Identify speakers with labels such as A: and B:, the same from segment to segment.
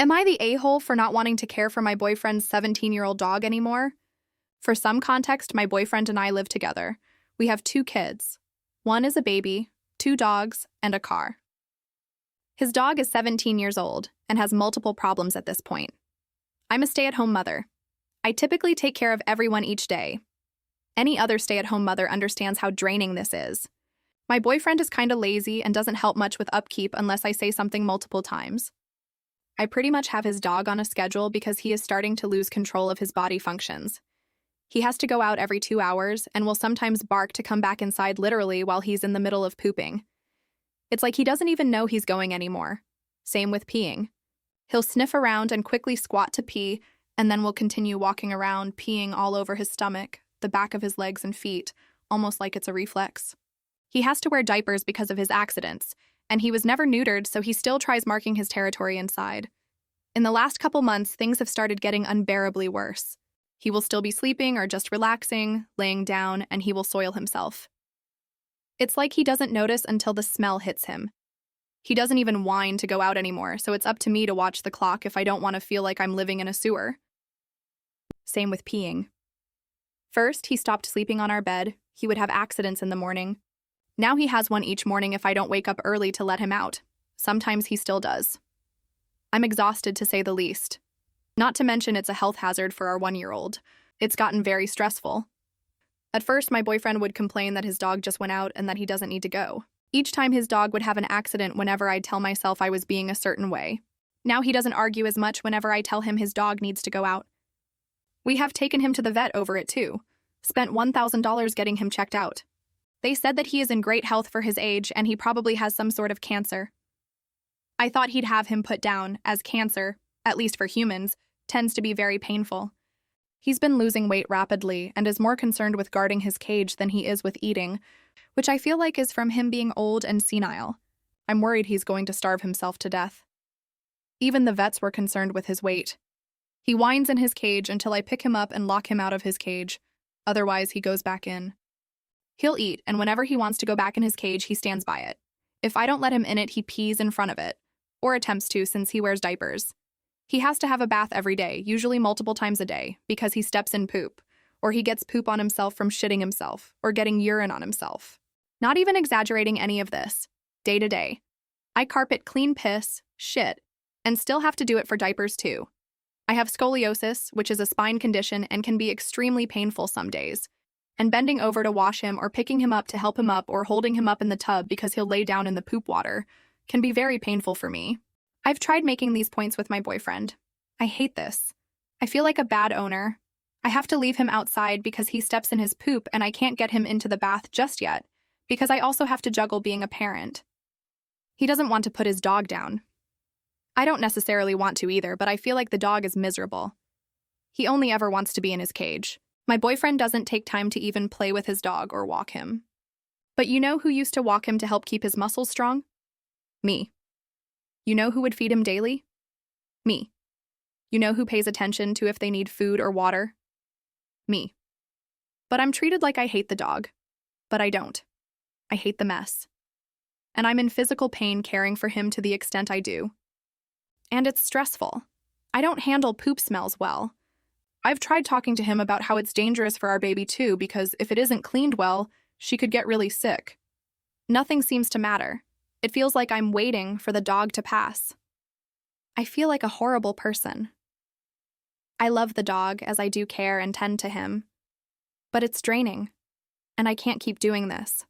A: Am I the a-hole for not wanting to care for my boyfriend's 17-year-old dog anymore? For some context, my boyfriend and I live together. We have 2 kids. One is a baby, 2 dogs, and a car. His dog is 17 years old and has multiple problems at this point. I'm a stay-at-home mother. I typically take care of everyone each day. Any other stay-at-home mother understands how draining this is. My boyfriend is kinda lazy and doesn't help much with upkeep unless I say something multiple times. I pretty much have his dog on a schedule because he is starting to lose control of his body functions. He has to go out every 2 hours and will sometimes bark to come back inside literally while he's in the middle of pooping. It's like he doesn't even know he's going anymore. Same with peeing. He'll sniff around and quickly squat to pee, and then will continue walking around, peeing all over his stomach, the back of his legs and feet, almost like it's a reflex. He has to wear diapers because of his accidents, and he was never neutered, so he still tries marking his territory inside. In the last couple months, things have started getting unbearably worse. He will still be sleeping or just relaxing, laying down, and he will soil himself. It's like he doesn't notice until the smell hits him. He doesn't even whine to go out anymore, so it's up to me to watch the clock if I don't want to feel like I'm living in a sewer. Same with peeing. First, he stopped sleeping on our bed. He would have accidents in the morning. Now he has one each morning if I don't wake up early to let him out. Sometimes he still does. I'm exhausted to say the least. Not to mention it's a health hazard for our 1-year-old. It's gotten very stressful. At first, my boyfriend would complain that his dog just went out and that he doesn't need to go. Each time his dog would have an accident whenever I'd tell myself I was being a certain way. Now he doesn't argue as much whenever I tell him his dog needs to go out. We have taken him to the vet over it too. Spent $1,000 getting him checked out. They said that he is in great health for his age and he probably has some sort of cancer. I thought he'd have him put down, as cancer, at least for humans, tends to be very painful. He's been losing weight rapidly and is more concerned with guarding his cage than he is with eating, which I feel like is from him being old and senile. I'm worried he's going to starve himself to death. Even the vets were concerned with his weight. He whines in his cage until I pick him up and lock him out of his cage. Otherwise, he goes back in. He'll eat, and whenever he wants to go back in his cage, he stands by it. If I don't let him in it, he pees in front of it, or attempts to since he wears diapers. He has to have a bath every day, usually multiple times a day, because he steps in poop, or he gets poop on himself from shitting himself, or getting urine on himself. Not even exaggerating any of this. Day to day. I carpet clean piss, shit, and still have to do it for diapers too. I have scoliosis, which is a spine condition and can be extremely painful some days. And bending over to wash him or picking him up to help him up or holding him up in the tub because he'll lay down in the poop water can be very painful for me. I've tried making these points with my boyfriend. I hate this. I feel like a bad owner. I have to leave him outside because he steps in his poop and I can't get him into the bath just yet because I also have to juggle being a parent. He doesn't want to put his dog down. I don't necessarily want to either, but I feel like the dog is miserable. He only ever wants to be in his cage. My boyfriend doesn't take time to even play with his dog or walk him. But you know who used to walk him to help keep his muscles strong? Me. You know who would feed him daily? Me. You know who pays attention to if they need food or water? Me. But I'm treated like I hate the dog. But I don't. I hate the mess. And I'm in physical pain caring for him to the extent I do. And it's stressful. I don't handle poop smells well. I've tried talking to him about how it's dangerous for our baby too because if it isn't cleaned well, she could get really sick. Nothing seems to matter. It feels like I'm waiting for the dog to pass. I feel like a horrible person. I love the dog as I do care and tend to him. But it's draining, and I can't keep doing this.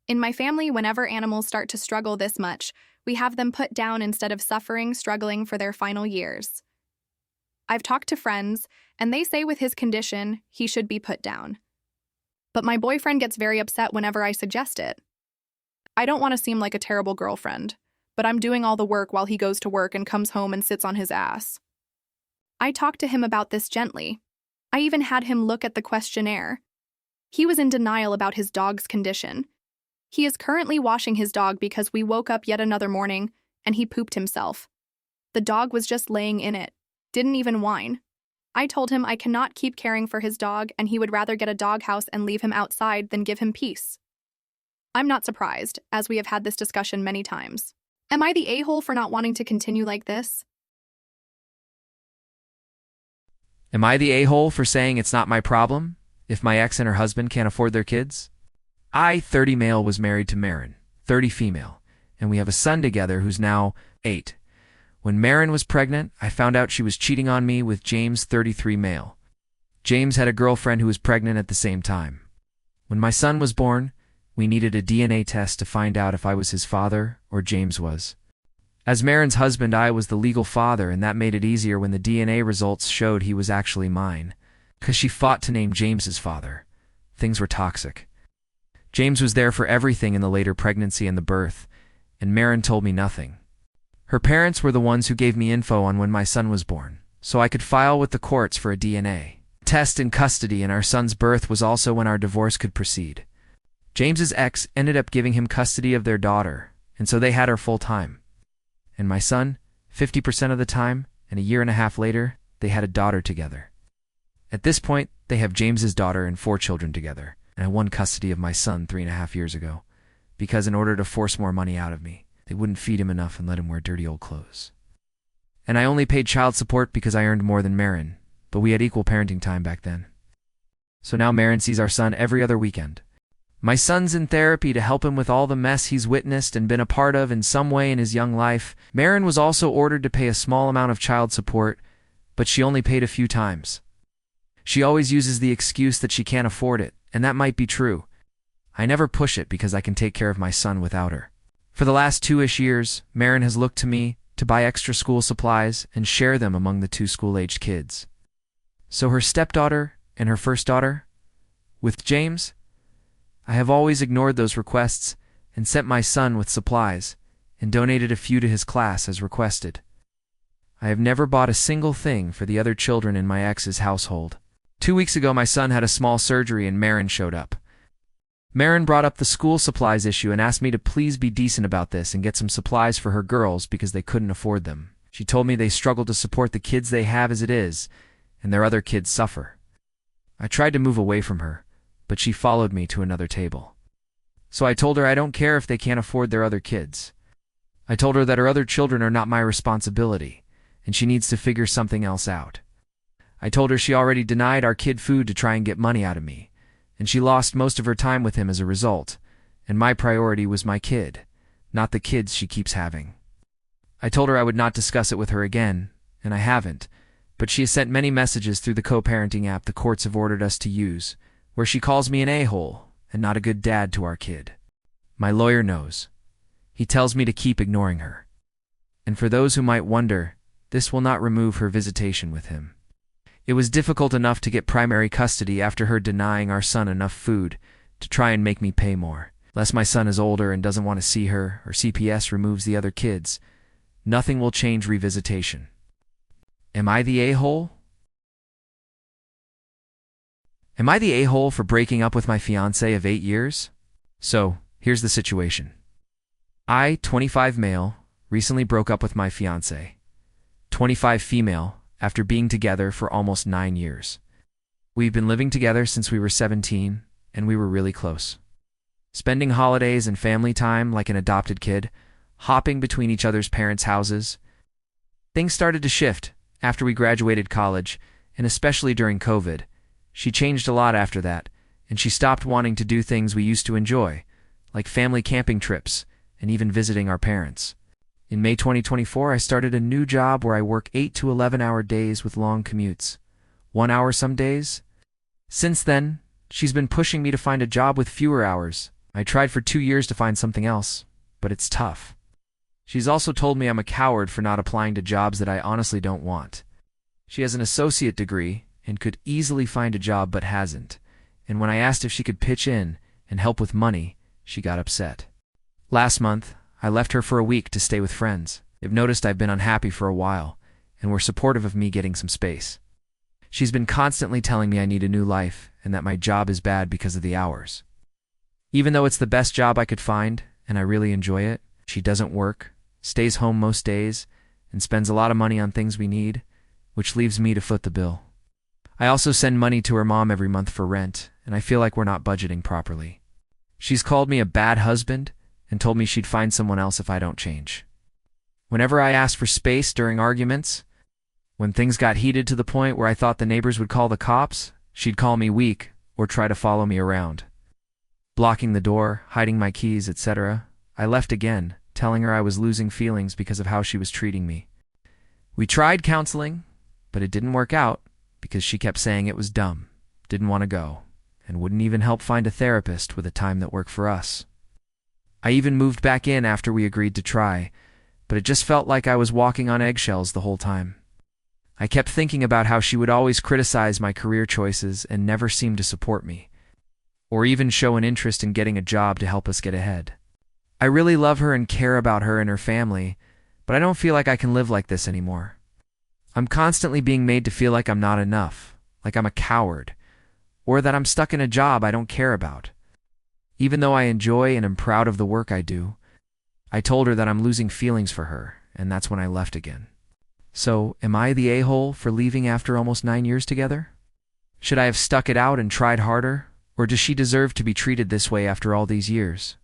A: In my family, whenever animals start to struggle this much, we have them put down instead of struggling for their final years. I've talked to friends, and they say with his condition, he should be put down. But my boyfriend gets very upset whenever I suggest it. I don't want to seem like a terrible girlfriend, but I'm doing all the work while he goes to work and comes home and sits on his ass. I talked to him about this gently. I even had him look at the questionnaire. He was in denial about his dog's condition. He is currently washing his dog because we woke up yet another morning and he pooped himself. The dog was just laying in it. Didn't even whine. I told him I cannot keep caring for his dog and he would rather get a doghouse and leave him outside than give him peace. I'm not surprised, as we have had this discussion many times. Am I the a-hole for not wanting to continue like this?
B: Am I the a-hole for saying it's not my problem if my ex and her husband can't afford their kids? I, 30 male, was married to Marin, 30 female, and we have a son together who's now 8. When Marin was pregnant, I found out she was cheating on me with James, 33 male. James had a girlfriend who was pregnant at the same time. When my son was born, we needed a DNA test to find out if I was his father or James was. As Marin's husband, I was the legal father, and that made it easier when the DNA results showed he was actually mine, because she fought to name James's father. Things were toxic. James was there for everything in the later pregnancy and the birth, and Marin told me nothing. Her parents were the ones who gave me info on when my son was born, so I could file with the courts for a DNA test in custody, and our son's birth was also when our divorce could proceed. James's ex ended up giving him custody of their daughter, and so they had her full time. And my son, 50% of the time, and a year and a half later, they had a daughter together. At this point, they have James's daughter and 4 children together, and I won custody of my son 3.5 years ago, because in order to force more money out of me, they wouldn't feed him enough and let him wear dirty old clothes. And I only paid child support because I earned more than Marin, but we had equal parenting time back then. So now Marin sees our son every other weekend. My son's in therapy to help him with all the mess he's witnessed and been a part of in some way in his young life. Marin was also ordered to pay a small amount of child support, but she only paid a few times. She always uses the excuse that she can't afford it, and that might be true. I never push it because I can take care of my son without her. For the last 2-ish years, Marin has looked to me to buy extra school supplies and share them among the 2 school-aged kids. So her stepdaughter and her first daughter, with James, I have always ignored those requests and sent my son with supplies and donated a few to his class as requested. I have never bought a single thing for the other children in my ex's household. 2 weeks ago, my son had a small surgery and Marin showed up. Marin brought up the school supplies issue and asked me to please be decent about this and get some supplies for her girls because they couldn't afford them. She told me they struggle to support the kids they have as it is, and their other kids suffer. I tried to move away from her, but she followed me to another table. So I told her I don't care if they can't afford their other kids. I told her that her other children are not my responsibility, and she needs to figure something else out. I told her she already denied our kid food to try and get money out of me, and she lost most of her time with him as a result, and my priority was my kid, not the kids she keeps having. I told her I would not discuss it with her again, and I haven't, but she has sent many messages through the co-parenting app the courts have ordered us to use, where she calls me an a-hole and not a good dad to our kid. My lawyer knows. He tells me to keep ignoring her. And for those who might wonder, this will not remove her visitation with him. It was difficult enough to get primary custody after her denying our son enough food to try and make me pay more. Lest my son is older and doesn't want to see her, or CPS removes the other kids, nothing will change revisitation. Am I the a-hole? Am I the a-hole for breaking up with my fiancé of 8 years? So, here's the situation. I, 25 male, recently broke up with my fiancé, 25 female, after being together for almost 9 years. We've been living together since we were 17, and we were really close. Spending holidays and family time like an adopted kid, hopping between each other's parents' houses. Things started to shift after we graduated college, and especially during COVID. She changed a lot after that, and she stopped wanting to do things we used to enjoy, like family camping trips and even visiting our parents. In May 2024, I started a new job where I work 8 to 11-hour days with long commutes. 1 hour some days. Since then, she's been pushing me to find a job with fewer hours. I tried for 2 years to find something else, but it's tough. She's also told me I'm a coward for not applying to jobs that I honestly don't want. She has an associate degree and could easily find a job but hasn't, and when I asked if she could pitch in and help with money, she got upset. Last month, I left her for a week to stay with friends. They've noticed I've been unhappy for a while, and were supportive of me getting some space. She's been constantly telling me I need a new life and that my job is bad because of the hours. Even though it's the best job I could find, and I really enjoy it, she doesn't work, stays home most days, and spends a lot of money on things we need, which leaves me to foot the bill. I also send money to her mom every month for rent, and I feel like we're not budgeting properly. She's called me a bad husband and told me she'd find someone else if I don't change. Whenever I ask for space during arguments, When things got heated to the point where I thought the neighbors would call the cops, she'd call me weak or try to follow me around. Blocking the door, hiding my keys, etc. I left again, telling her I was losing feelings because of how she was treating me. We tried counseling, but it didn't work out because she kept saying it was dumb, didn't want to go, and wouldn't even help find a therapist with a time that worked for us. I even moved back in after we agreed to try, but it just felt like I was walking on eggshells the whole time. I kept thinking about how she would always criticize my career choices and never seem to support me, or even show an interest in getting a job to help us get ahead. I really love her and care about her and her family, but I don't feel like I can live like this anymore. I'm constantly being made to feel like I'm not enough, like I'm a coward, or that I'm stuck in a job I don't care about. Even though I enjoy and am proud of the work I do, I told her that I'm losing feelings for her, and that's when I left again. So, am I the a-hole for leaving after almost 9 years together? Should I have stuck it out and tried harder, or does she deserve to be treated this way after all these years?